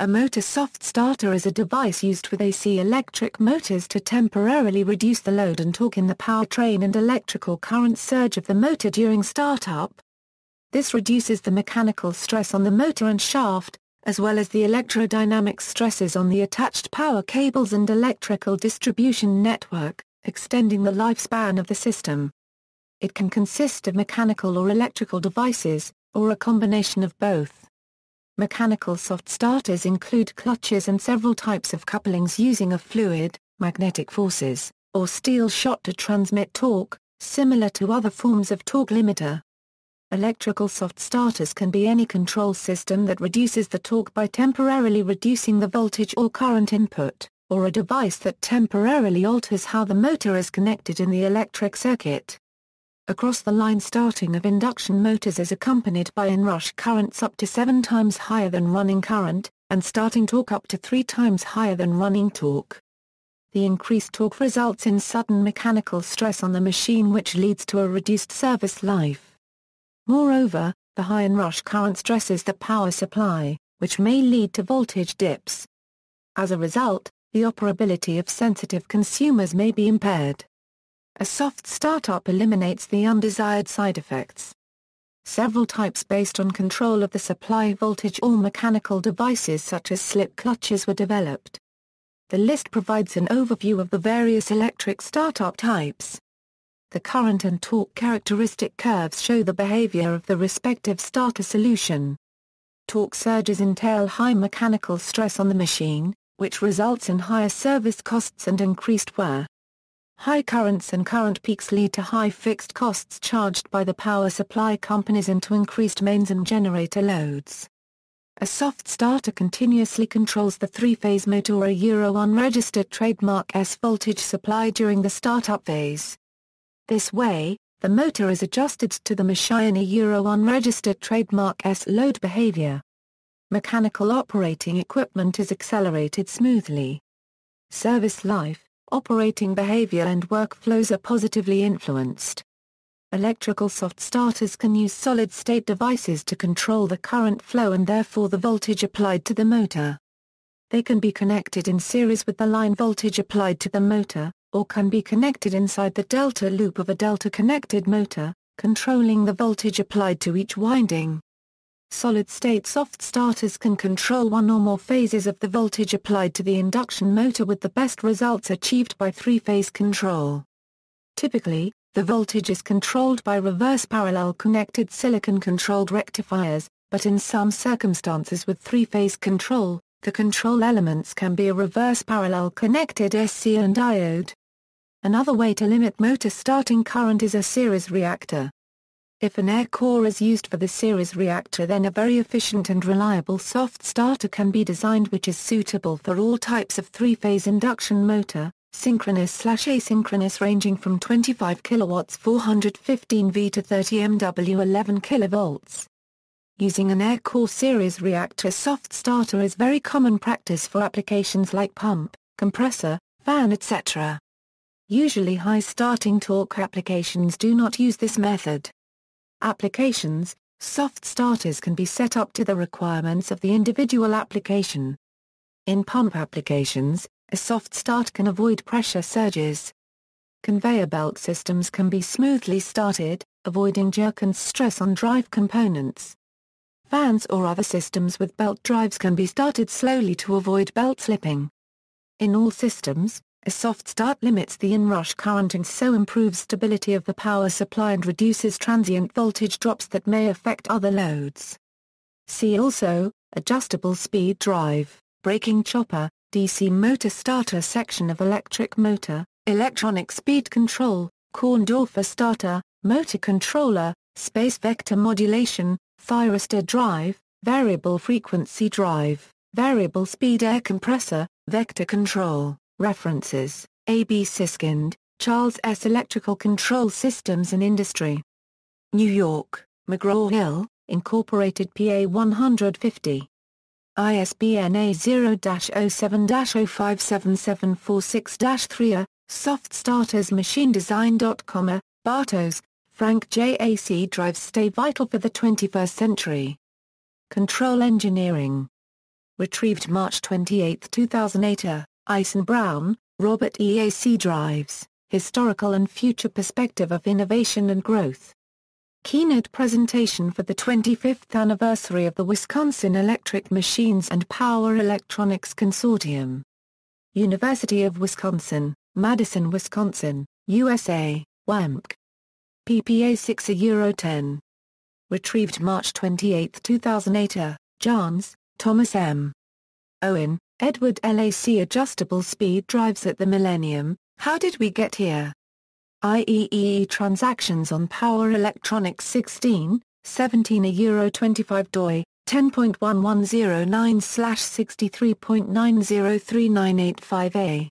A motor soft starter is a device used with AC electric motors to temporarily reduce the load and torque in the powertrain and electrical current surge of the motor during startup. This reduces the mechanical stress on the motor and shaft, as well as the electrodynamic stresses on the attached power cables and electrical distribution network, extending the lifespan of the system. It can consist of mechanical or electrical devices, or a combination of both. Mechanical soft starters include clutches and several types of couplings using a fluid, magnetic forces, or steel shot to transmit torque, similar to other forms of torque limiter. Electrical soft starters can be any control system that reduces the torque by temporarily reducing the voltage or current input, or a device that temporarily alters how the motor is connected in the electric circuit. Across-the-line starting of induction motors is accompanied by inrush currents up to 7 times higher than running current, and starting torque up to 3 times higher than running torque. The increased torque results in sudden mechanical stress on the machine, which leads to a reduced service life. Moreover, the high inrush current stresses the power supply, which may lead to voltage dips. As a result, the operability of sensitive consumers may be impaired. A soft startup eliminates the undesired side effects. Several types based on control of the supply voltage or mechanical devices such as slip clutches were developed. The list provides an overview of the various electric startup types. The current and torque characteristic curves show the behavior of the respective starter solution. Torque surges entail high mechanical stress on the machine, which results in higher service costs and increased wear. High currents and current peaks lead to high fixed costs charged by the power supply companies and to increased mains and generator loads. A soft starter continuously controls the three-phase motor or a Euro unregistered trademark S voltage supply during the startup phase. This way, the motor is adjusted to the machine Euro unregistered trademark S load behavior. Mechanical operating equipment is accelerated smoothly. Service life, operating behavior and workflows are positively influenced. Electrical soft starters can use solid-state devices to control the current flow and therefore the voltage applied to the motor. They can be connected in series with the line voltage applied to the motor, or can be connected inside the delta loop of a delta-connected motor, controlling the voltage applied to each winding. Solid-state soft starters can control one or more phases of the voltage applied to the induction motor, with the best results achieved by three-phase control. Typically, the voltage is controlled by reverse parallel connected silicon-controlled rectifiers, but in some circumstances with three-phase control, the control elements can be a reverse parallel connected SC and diode. Another way to limit motor starting current is a series reactor. If an air core is used for the series reactor, then a very efficient and reliable soft starter can be designed which is suitable for all types of three-phase induction motor, synchronous/asynchronous, ranging from 25 kW 415 V to 30 MW 11 kV. Using an air core series reactor soft starter is very common practice for applications like pump, compressor, fan, etc. Usually high starting torque applications do not use this method. Applications, soft starters can be set up to the requirements of the individual application. In pump applications, a soft start can avoid pressure surges. Conveyor belt systems can be smoothly started, avoiding jerk and stress on drive components. Fans or other systems with belt drives can be started slowly to avoid belt slipping. In all systems, a soft start limits the inrush current and so improves stability of the power supply and reduces transient voltage drops that may affect other loads. See also, adjustable speed drive, braking chopper, DC motor starter, section of electric motor, electronic speed control, Korndorfer starter, motor controller, space vector modulation, thyristor drive, variable frequency drive, variable speed air compressor, vector control. References: A.B. Siskind, Charles S. Electrical Control Systems in Industry. New York, McGraw-Hill, Incorporated PA 150. ISBN A0-07-057746-3. SoftStartersMachineDesign.com. Bartos, Frank J. AC drives stay vital for the 21st century. Control engineering. Retrieved March 28, 2008. Eisen-Brown, Robert EAC Drives, Historical and Future Perspective of Innovation and Growth. Keynote presentation for the 25th anniversary of the Wisconsin Electric Machines and Power Electronics Consortium. University of Wisconsin, Madison, Wisconsin, USA, WAMC. PPA 6 €10. Retrieved March 28, 2008. Johns, Thomas M. Owen, Edward LAC. Adjustable Speed Drives at the Millennium, How Did We Get Here? IEEE Transactions on Power Electronics 16, 17 €25 doi, 10.1109/63.903985a.